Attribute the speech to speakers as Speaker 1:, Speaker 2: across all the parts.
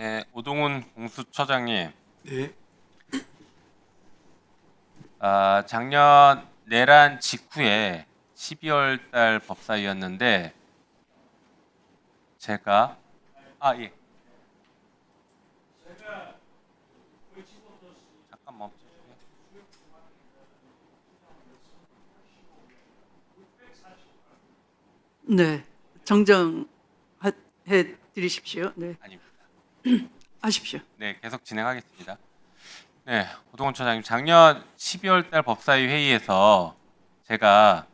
Speaker 1: 네, 오동훈 공수처장님,
Speaker 2: 네,
Speaker 1: 작년 내란 직후에 12월 달 법사위였는데 제가 예, 잠깐 멈춰주세요.
Speaker 2: 네, 정정해 드리십시오. 네,
Speaker 1: 아닙니다.
Speaker 2: 하십시오.
Speaker 1: 네, 계속 진행하겠습니다. 네, 오동훈 처장님, 작년 12월 달 법사위 회의에서 제가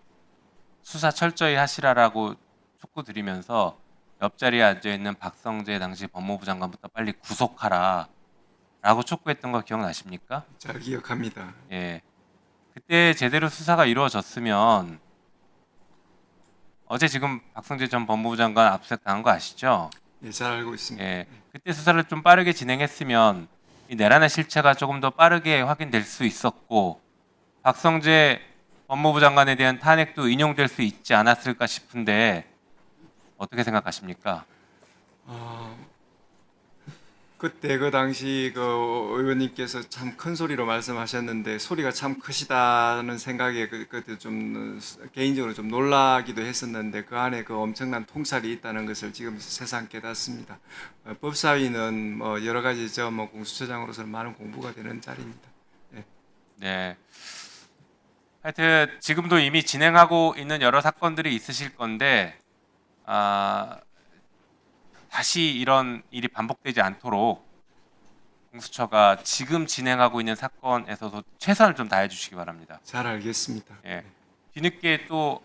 Speaker 1: 수사 철저히 하시라라고 촉구드리면서 옆자리에 앉아 있는 박성재 당시 법무부 장관부터 빨리 구속하라 라고 촉구했던 거 기억나십니까?
Speaker 2: 잘 기억합니다.
Speaker 1: 예. 그때 제대로 수사가 이루어졌으면 어제 지금 박성재 전 법무부 장관 압수수색 당한 거 아시죠?
Speaker 2: 예, 잘 알고 있습니다.
Speaker 1: 예. 그때 수사를 좀 빠르게 진행했으면 이 내란의 실체가 조금 더 빠르게 확인될 수 있었고 박성재 법무부 장관에 대한 탄핵도 인용될 수 있지 않았을까 싶은데 어떻게 생각하십니까?
Speaker 2: 어, 그때 그 당시 그 의원님께서 참 큰 소리로 말씀하셨는데 소리가 참 크시다는 생각에 그때 좀 개인적으로 좀 놀라기도 했었는데 그 안에 그 엄청난 통찰이 있다는 것을 지금 새삼 깨닫습니다. 법사위는 뭐 여러 가지 저 뭐 공수처장으로서는 많은 공부가 되는 자리입니다. 예.
Speaker 1: 네. 하여튼 지금도 이미 진행하고 있는 여러 사건들이 있으실 건데 다시 이런 일이 반복되지 않도록 공수처가 지금 진행하고 있는 사건에서도 최선을 좀 다해 주시기 바랍니다.
Speaker 2: 잘 알겠습니다.
Speaker 1: 예. 뒤늦게 또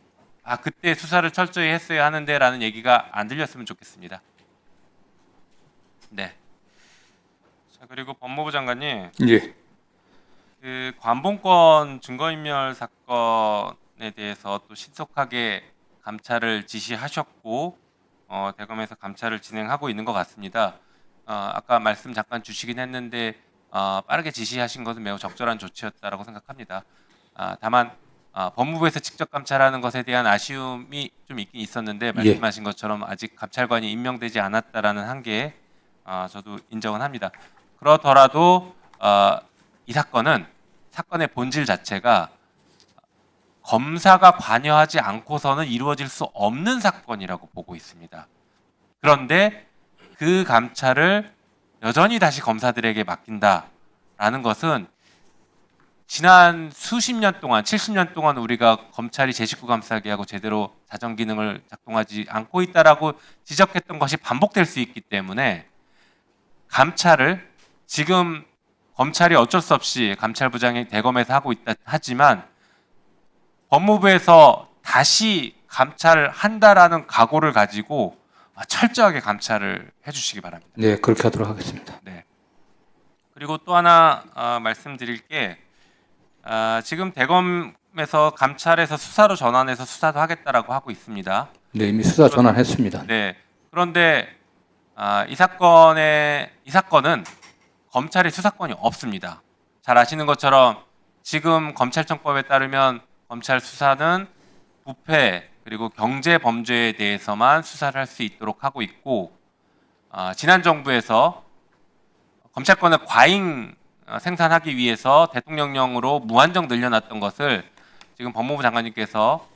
Speaker 1: 그때 수사를 철저히 했어야 하는데라는 얘기가 안 들렸으면 좋겠습니다. 네. 자, 그리고 법무부 장관님,
Speaker 3: 예,
Speaker 1: 그 관본권 증거인멸 사건에 대해서 또 신속하게 감찰을 지시하셨고 대검에서 감찰을 진행하고 있는 것 같습니다. 아까 말씀 잠깐 주시긴 했는데 빠르게 지시하신 것은 매우 적절한 조치였다라고 생각합니다. 다만 법무부에서 직접 감찰하는 것에 대한 아쉬움이 좀 있긴 있었는데 말씀하신 것처럼 아직 감찰관이 임명되지 않았다라는 한계에 저도 인정은 합니다. 그렇더라도 이 사건의 본질 자체가 검사가 관여하지 않고서는 이루어질 수 없는 사건이라고 보고 있습니다. 그런데 그 감찰을 여전히 다시 검사들에게 맡긴다라는 것은 지난 수십 년 동안, 70년 동안 우리가 검찰이 제 식구 감싸기 하고 제대로 자정 기능을 작동하지 않고 있다라고 지적했던 것이 반복될 수 있기 때문에 감찰을 지금 검찰이 어쩔 수 없이 감찰부장이 대검에서 하고 있다 하지만 법무부에서 다시 감찰을 한다라는 각오를 가지고 철저하게 감찰을 해주시기 바랍니다.
Speaker 3: 네, 그렇게 하도록 하겠습니다.
Speaker 1: 네. 그리고 또 하나 말씀드릴 게 지금 대검에서 감찰에서 수사로 전환해서 수사도 하겠다라고 하고 있습니다.
Speaker 3: 네, 이미 수사 전환했습니다.
Speaker 1: 네. 그런데 이 사건은 검찰의 수사권이 없습니다. 잘 아시는 것처럼 지금 검찰청법에 따르면 검찰 수사는 부패 그리고 경제 범죄에 대해서만 수사를 할 수 있도록 하고 있고 지난 정부에서 검찰권을 과잉 생산하기 위해서 대통령령으로 무한정 늘려놨던 것을 지금 법무부 장관님께서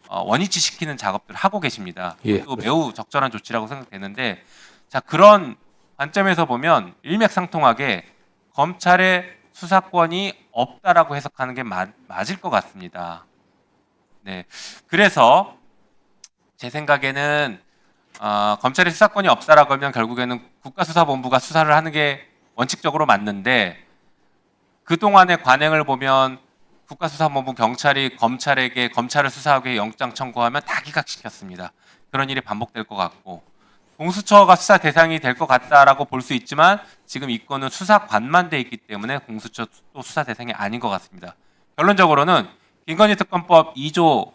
Speaker 1: 원위치시키는 작업들을 하고 계십니다.
Speaker 3: 예,
Speaker 1: 또 매우 적절한 조치라고 생각되는데 자 그런 관점에서 보면 일맥상통하게 검찰의 수사권이 없다라고 해석하는 게 맞을 것 같습니다. 네, 그래서 제 생각에는 검찰의 수사권이 없다라고 하면 결국에는 국가수사본부가 수사를 하는 게 원칙적으로 맞는데 그 동안의 관행을 보면 국가수사본부 경찰이 검찰에게 검찰을 수사하기 위해 영장 청구하면 다 기각시켰습니다. 그런 일이 반복될 것 같고 공수처가 수사 대상이 될 것 같다라고 볼 수 있지만 지금 이 건은 수사관만 돼 있기 때문에 공수처도 수사 대상이 아닌 것 같습니다. 결론적으로는 김건희 특검법 2조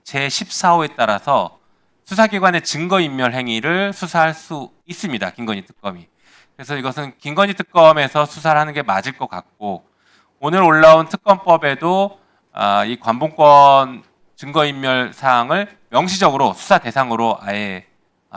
Speaker 1: 제14호에 따라서 수사기관의 증거인멸 행위를 수사할 수 있습니다. 김건희 특검이. 그래서 이것은 김건희 특검에서 수사를 하는 게 맞을 것 같고 오늘 올라온 특검법에도 이 관본권 증거인멸 사항을 명시적으로 수사 대상으로 아예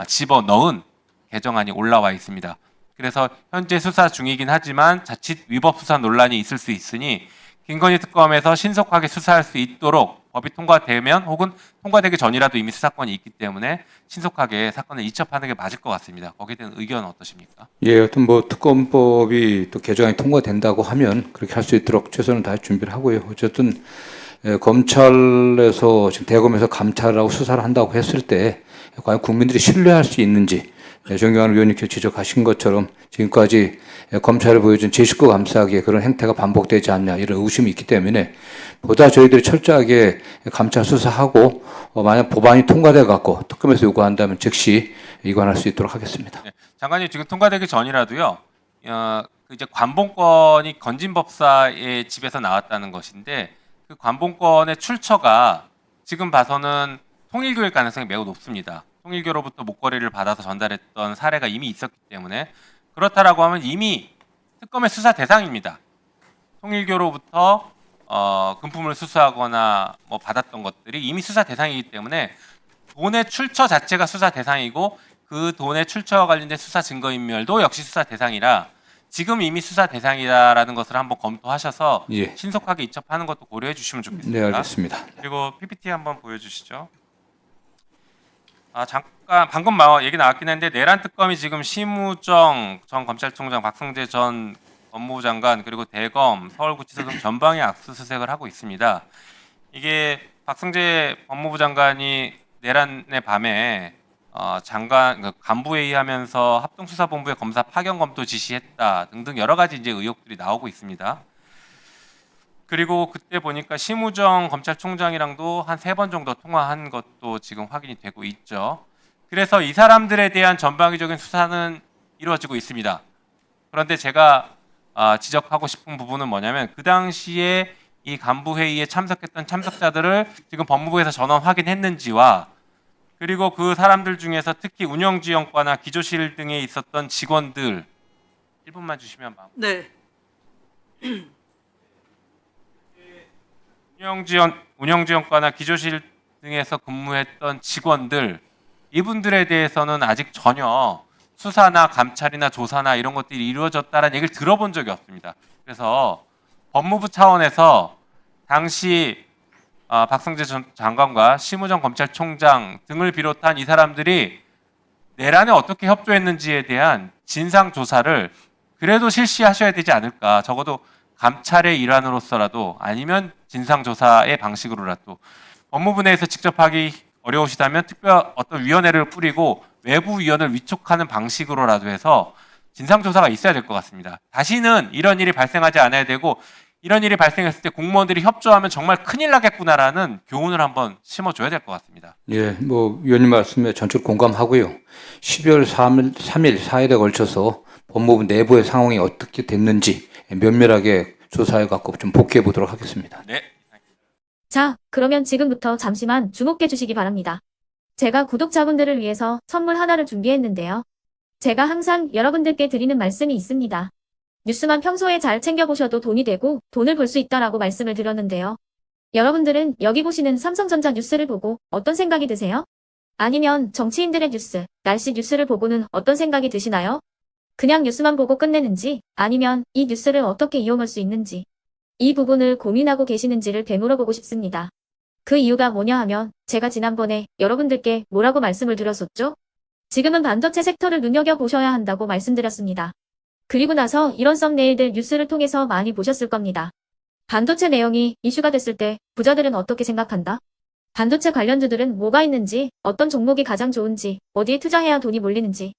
Speaker 1: 집어넣은 개정안이 올라와 있습니다. 그래서 현재 수사 중이긴 하지만 자칫 위법 수사 논란이 있을 수 있으니 김건희 특검에서 신속하게 수사할 수 있도록 법이 통과되면 혹은 통과되기 전이라도 이미 수사권이 있기 때문에 신속하게 사건을 이첩하는 게 맞을 것 같습니다. 거기에 대한 의견은 어떠십니까?
Speaker 3: 예, 어떤 뭐 특검법이 또 개정이 통과된다고 하면 그렇게 할 수 있도록 최선을 다해 준비를 하고요. 어쨌든 검찰에서 지금 대검에서 감찰하고 수사를 한다고 했을 때 과연 국민들이 신뢰할 수 있는지 정경환 의원님께서 지적하신 것처럼 지금까지 검찰을 보여준 제19 감싸기에 그런 행태가 반복되지 않냐 이런 의심이 있기 때문에 보다 저희들이 철저하게 감찰 수사하고 만약 법안이 통과돼 갖고 특검에서 요구한다면 즉시 이관할 수 있도록 하겠습니다.
Speaker 1: 네, 장관님 지금 통과되기 전이라도요. 이제 관봉권이 건진법사의 집에서 나왔다는 것인데 그 관봉권의 출처가 지금 봐서는 통일교일 가능성이 매우 높습니다. 통일교로부터 목걸이를 받아서 전달했던 사례가 이미 있었기 때문에 그렇다라고 하면 이미 특검의 수사 대상입니다. 통일교로부터 금품을 수수하거나 뭐 받았던 것들이 이미 수사 대상이기 때문에 돈의 출처 자체가 수사 대상이고 그 돈의 출처와 관련된 수사 증거인멸도 역시 수사 대상이라 지금 이미 수사 대상이다라는 것을 한번 검토하셔서
Speaker 3: 예.
Speaker 1: 신속하게 이첩하는 것도 고려해 주시면 좋겠습니다.
Speaker 3: 네, 알겠습니다.
Speaker 1: 그리고 PPT 한번 보여주시죠. 잠깐 방금 얘기 나왔긴 했는데 내란 특검이 지금 심우정 전 검찰총장, 박성재 전 법무부 장관 그리고 대검, 서울구치소 등 전방에 압수수색을 하고 있습니다. 이게 박성재 법무부 장관이 내란의 밤에 장관 간부회의하면서 합동수사본부의 검사 파견 검토 지시했다 등등 여러 가지 이제 의혹들이 나오고 있습니다. 그리고 그때 보니까 심우정 검찰총장이랑도 한 3번 정도 통화한 것도 지금 확인이 되고 있죠. 그래서 이 사람들에 대한 전방위적인 수사는 이루어지고 있습니다. 그런데 제가 지적하고 싶은 부분은 뭐냐면 그 당시에 이 간부회의에 참석했던 참석자들을 지금 법무부에서 전원 확인했는지와 그리고 그 사람들 중에서 특히 운영지원과나 기조실 등에 있었던 직원들 1분만 주시면
Speaker 4: 네.
Speaker 1: 운영지원과나 기조실 등에서 근무했던 직원들 이분들에 대해서는 아직 전혀 수사나 감찰이나 조사나 이런 것들이 이루어졌다는 얘기를 들어본 적이 없습니다. 그래서 법무부 차원에서 당시 박성재 전 장관과 심우정 검찰총장 등을 비롯한 이 사람들이 내란에 어떻게 협조했는지에 대한 진상 조사를 그래도 실시하셔야 되지 않을까. 적어도 감찰의 일환으로서라도 아니면 진상조사의 방식으로라도 법무부 내에서 직접 하기 어려우시다면 특별 어떤 위원회를 꾸리고 외부 위원을 위촉하는 방식으로라도 해서 진상조사가 있어야 될 것 같습니다. 다시는 이런 일이 발생하지 않아야 되고 이런 일이 발생했을 때 공무원들이 협조하면 정말 큰일 나겠구나라는 교훈을 한번 심어줘야 될 것 같습니다.
Speaker 3: 예, 뭐 위원님 말씀에 전적 공감하고요. 12월 3일, 4일에 걸쳐서 법무부 내부의 상황이 어떻게 됐는지 면밀하게 조사해 갖고 좀 복귀해 보도록 하겠습니다.
Speaker 1: 네.
Speaker 5: 자, 그러면 지금부터 잠시만 주목해 주시기 바랍니다. 제가 구독자분들을 위해서 선물 하나를 준비했는데요. 제가 항상 여러분들께 드리는 말씀이 있습니다. 뉴스만 평소에 잘 챙겨보셔도 돈이 되고 돈을 벌 수 있다라고 말씀을 드렸는데요. 여러분들은 여기 보시는 삼성전자 뉴스를 보고 어떤 생각이 드세요? 아니면 정치인들의 뉴스, 날씨 뉴스를 보고는 어떤 생각이 드시나요? 그냥 뉴스만 보고 끝내는지 아니면 이 뉴스를 어떻게 이용할 수 있는지 이 부분을 고민하고 계시는지를 되물어보고 싶습니다. 그 이유가 뭐냐 하면 제가 지난번에 여러분들께 뭐라고 말씀을 드렸었죠? 지금은 반도체 섹터를 눈여겨보셔야 한다고 말씀드렸습니다. 그리고 나서 이런 썸네일들 뉴스를 통해서 많이 보셨을 겁니다. 반도체 내용이 이슈가 됐을 때 부자들은 어떻게 생각한다? 반도체 관련주들은 뭐가 있는지, 어떤 종목이 가장 좋은지, 어디에 투자해야 돈이 몰리는지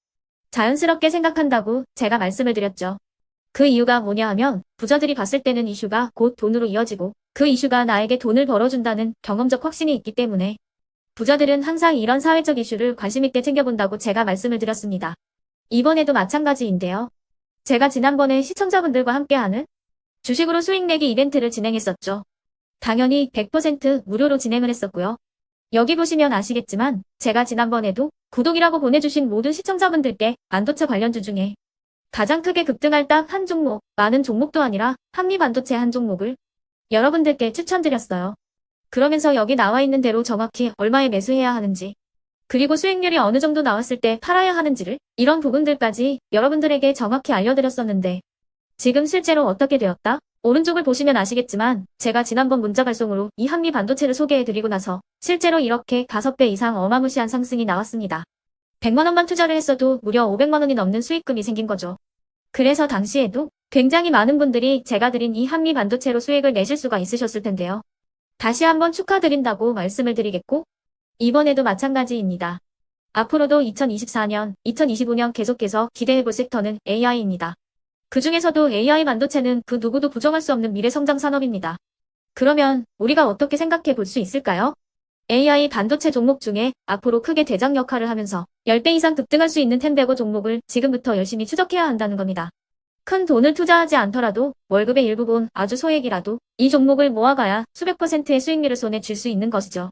Speaker 5: 자연스럽게 생각한다고 제가 말씀을 드렸죠. 그 이유가 뭐냐 하면 부자들이 봤을 때는 이슈가 곧 돈으로 이어지고 그 이슈가 나에게 돈을 벌어준다는 경험적 확신이 있기 때문에 부자들은 항상 이런 사회적 이슈를 관심있게 챙겨본다고 제가 말씀을 드렸습니다. 이번에도 마찬가지인데요. 제가 지난번에 시청자분들과 함께하는 주식으로 수익 내기 이벤트를 진행했었죠. 당연히 100% 무료로 진행을 했었고요. 여기 보시면 아시겠지만 제가 지난번에도 구독이라고 보내주신 모든 시청자분들께 반도체 관련주 중에 가장 크게 급등할 딱 한 종목, 많은 종목도 아니라 한미반도체 한 종목을 여러분들께 추천드렸어요. 그러면서 여기 나와 있는 대로 정확히 얼마에 매수해야 하는지 그리고 수익률이 어느 정도 나왔을 때 팔아야 하는지를 이런 부분들까지 여러분들에게 정확히 알려드렸었는데 지금 실제로 어떻게 되었다? 오른쪽을 보시면 아시겠지만 제가 지난번 문자 발송으로 이 한미 반도체를 소개해드리고 나서 실제로 이렇게 5배 이상 어마무시한 상승이 나왔습니다. 100만 원만 투자를 했어도 무려 500만 원이 넘는 수익금이 생긴 거죠. 그래서 당시에도 굉장히 많은 분들이 제가 드린 이 한미 반도체로 수익을 내실 수가 있으셨을 텐데요. 다시 한번 축하드린다고 말씀을 드리겠고 이번에도 마찬가지입니다. 앞으로도 2024년, 2025년 계속해서 기대해볼 섹터는 AI입니다. 그 중에서도 AI 반도체는 그 누구도 부정할 수 없는 미래 성장 산업입니다. 그러면 우리가 어떻게 생각해 볼 수 있을까요? AI 반도체 종목 중에 앞으로 크게 대장 역할을 하면서 10배 이상 급등할 수 있는 템베고 종목을 지금부터 열심히 추적해야 한다는 겁니다. 큰 돈을 투자하지 않더라도 월급의 일부분 아주 소액이라도 이 종목을 모아가야 수백 %의 수익률을 손에 쥘 수 있는 것이죠.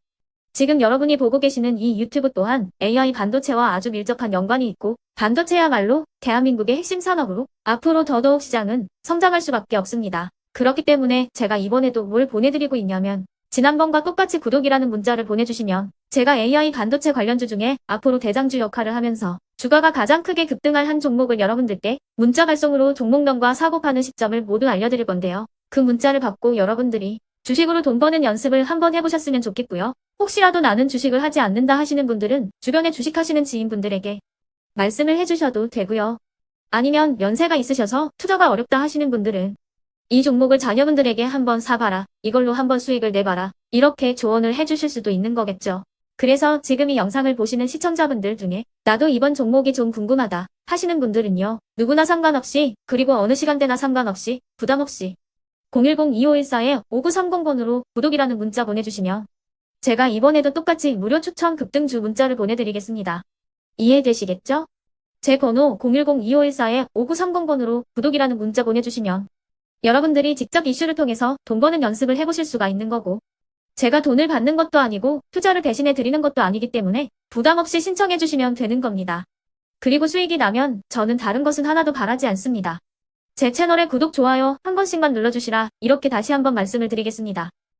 Speaker 5: 지금 여러분이 보고 계시는 이 유튜브 또한 AI 반도체와 아주 밀접한 연관이 있고 반도체야말로 대한민국의 핵심 산업으로 앞으로 더더욱 시장은 성장할 수밖에 없습니다. 그렇기 때문에 제가 이번에도 뭘 보내드리고 있냐면 지난번과 똑같이 구독이라는 문자를 보내주시면 제가 AI 반도체 관련주 중에 앞으로 대장주 역할을 하면서 주가가 가장 크게 급등할 한 종목을 여러분들께 문자 발송으로 종목명과 사고 파는 시점을 모두 알려드릴 건데요. 그 문자를 받고 여러분들이 주식으로 돈 버는 연습을 한번 해보셨으면 좋겠고요. 혹시라도 나는 주식을 하지 않는다 하시는 분들은 주변에 주식하시는 지인분들에게 말씀을 해주셔도 되고요. 아니면 연세가 있으셔서 투자가 어렵다 하시는 분들은 이 종목을 자녀분들에게 한번 사봐라. 이걸로 한번 수익을 내봐라. 이렇게 조언을 해주실 수도 있는 거겠죠. 그래서 지금 이 영상을 보시는 시청자분들 중에 나도 이번 종목이 좀 궁금하다 하시는 분들은요. 누구나 상관없이 그리고 어느 시간대나 상관없이 부담 없이 010-2514-5930번으로 구독이라는 문자 보내주시면 제가 이번에도 똑같이 무료 추천 급등주 문자를 보내드리겠습니다. 이해되시겠죠? 제 번호 010-2514-5930번으로 구독이라는 문자 보내주시면 여러분들이 직접 이슈를 통해서 돈 버는 연습을 해보실 수가 있는 거고 제가 돈을 받는 것도 아니고 투자를 대신해 드리는 것도 아니기 때문에 부담 없이 신청해 주시면 되는 겁니다. 그리고 수익이 나면 저는 다른 것은 하나도 바라지 않습니다. 제 채널에 구독, 좋아요 한 번씩만 눌러주시라 이렇게 다시 한번 말씀을 드리겠습니다.